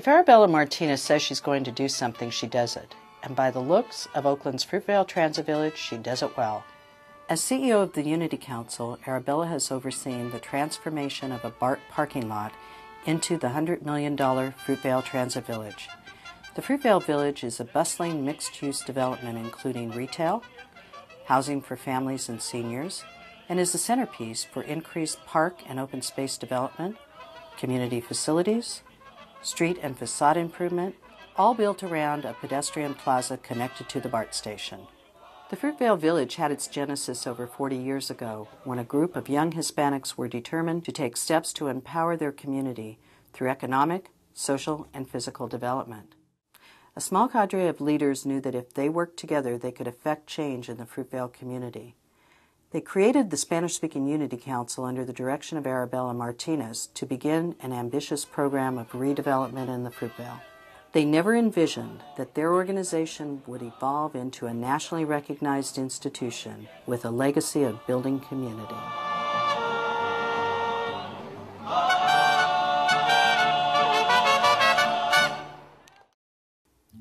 If Arabella Martinez says she's going to do something, she does it. And by the looks of Oakland's Fruitvale Transit Village, she does it well. As CEO of the Unity Council, Arabella has overseen the transformation of a BART parking lot into the $100 million Fruitvale Transit Village. The Fruitvale Village is a bustling mixed-use development including retail, housing for families and seniors, and is the centerpiece for increased park and open space development, community facilities, street and facade improvement, all built around a pedestrian plaza connected to the BART station. The Fruitvale Village had its genesis over 40 years ago when a group of young Hispanics were determined to take steps to empower their community through economic, social, and physical development. A small cadre of leaders knew that if they worked together, they could effect change in the Fruitvale community. They created the Spanish-speaking Unity Council under the direction of Arabella Martinez to begin an ambitious program of redevelopment in the Fruitvale. They never envisioned that their organization would evolve into a nationally recognized institution with a legacy of building community.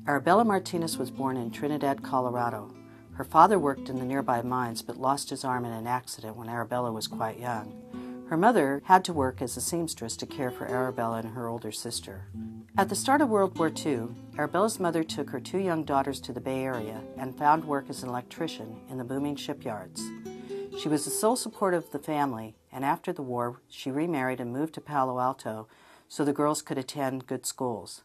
Arabella Martinez was born in Trinidad, Colorado. Her father worked in the nearby mines but lost his arm in an accident when Arabella was quite young. Her mother had to work as a seamstress to care for Arabella and her older sister. At the start of World War II, Arabella's mother took her 2 young daughters to the Bay Area and found work as an electrician in the booming shipyards. She was the sole support of the family, and after the war, she remarried and moved to Palo Alto so the girls could attend good schools.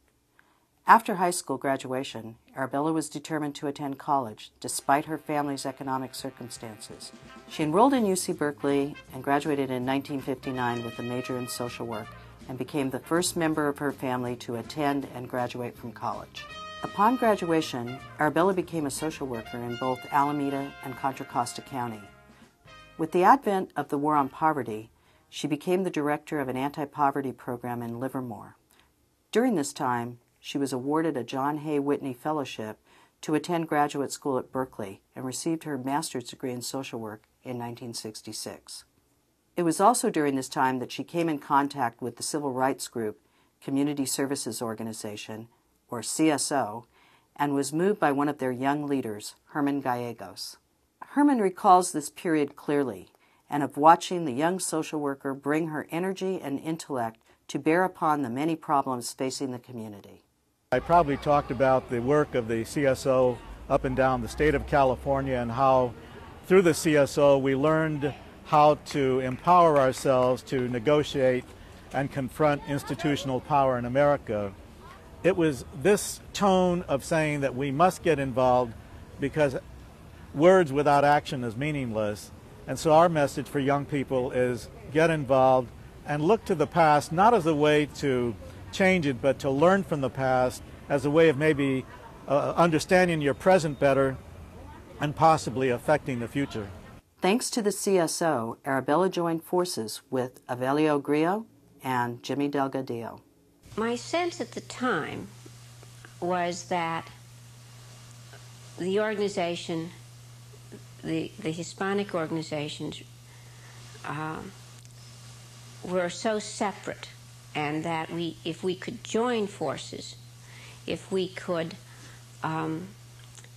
After high school graduation, Arabella was determined to attend college, despite her family's economic circumstances. She enrolled in UC Berkeley and graduated in 1959 with a major in social work and became the first member of her family to attend and graduate from college. Upon graduation, Arabella became a social worker in both Alameda and Contra Costa County. With the advent of the War on Poverty, she became the director of an anti-poverty program in Livermore. During this time, she was awarded a John Hay Whitney Fellowship to attend graduate school at Berkeley and received her master's degree in social work in 1966. It was also during this time that she came in contact with the civil rights group Community Services Organization, or CSO, and was moved by one of their young leaders, Herman Gallegos. Herman recalls this period clearly, and of watching the young social worker bring her energy and intellect to bear upon the many problems facing the community. I probably talked about the work of the CSO up and down the state of California and how through the CSO we learned how to empower ourselves to negotiate and confront institutional power in America. It was this tone of saying that we must get involved because words without action is meaningless. And so our message for young people is get involved and look to the past not as a way to change it, but to learn from the past as a way of maybe understanding your present better and possibly affecting the future. Thanks to the CSO, Arabella joined forces with Avelio Grillo and Jimmy Delgadillo. My sense at the time was that the organization, the Hispanic organizations, were so separate, and that if we could join forces, if we could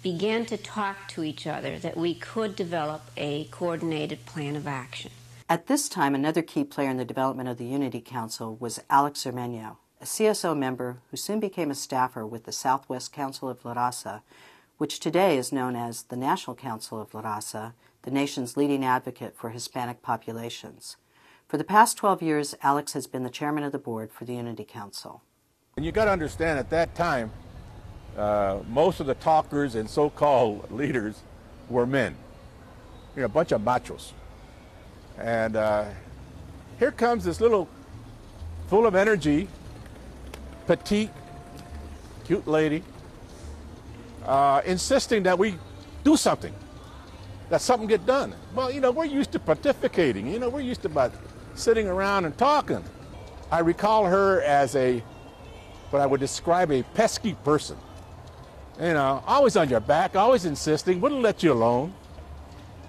begin to talk to each other, that we could develop a coordinated plan of action. At this time, another key player in the development of the Unity Council was Alex Cermeño, a CSO member who soon became a staffer with the Southwest Council of La Raza, which today is known as the National Council of La Raza, the nation's leading advocate for Hispanic populations. For the past 12 years, Alex has been the chairman of the board for the Unity Council. And you got to understand, at that time, most of the talkers and so-called leaders were men, a bunch of machos. And here comes this little, full of energy, petite, cute lady, insisting that we do something, that something get done. Well, we're used to pontificating, we're used to about sitting around and talking. I recall her as what I would describe a pesky person. Always on your back, always insisting, wouldn't let you alone.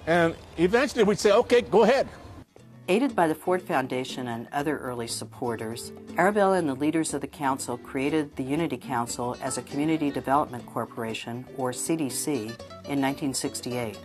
And eventually we'd say, okay, go ahead. Aided by the Ford Foundation and other early supporters, Arabella and the leaders of the council created the Unity Council as a Community Development Corporation, or CDC, in 1968.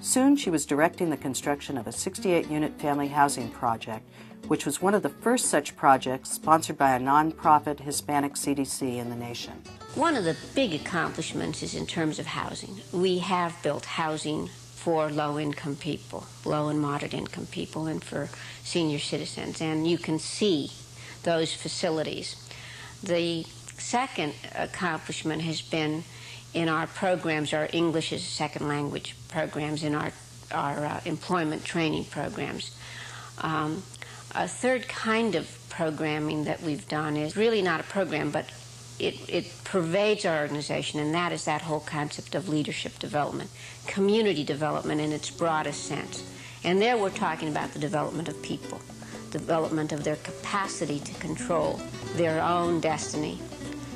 Soon she was directing the construction of a 68-unit family housing project, which was one of the first such projects sponsored by a nonprofit Hispanic CDC in the nation. One of the big accomplishments is in terms of housing. We have built housing for low-income people, low and moderate-income people, and for senior citizens, and you can see those facilities. The second accomplishment has been in our programs, our English as a second language programs, in our employment training programs. A third kind of programming that we've done is really not a program, but it pervades our organization, and that is that whole concept of leadership development, community development in its broadest sense. And there we're talking about the development of people, development of their capacity to control their own destiny,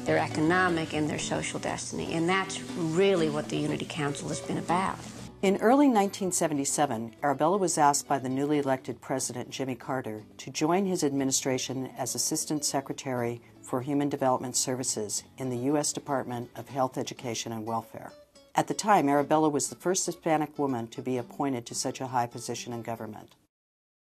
their economic and their social destiny. And that's really what the Unity Council has been about. In early 1977, Arabella was asked by the newly elected President Jimmy Carter to join his administration as Assistant Secretary for Human Development Services in the U.S. Department of Health, Education, and Welfare. At the time, Arabella was the first Hispanic woman to be appointed to such a high position in government.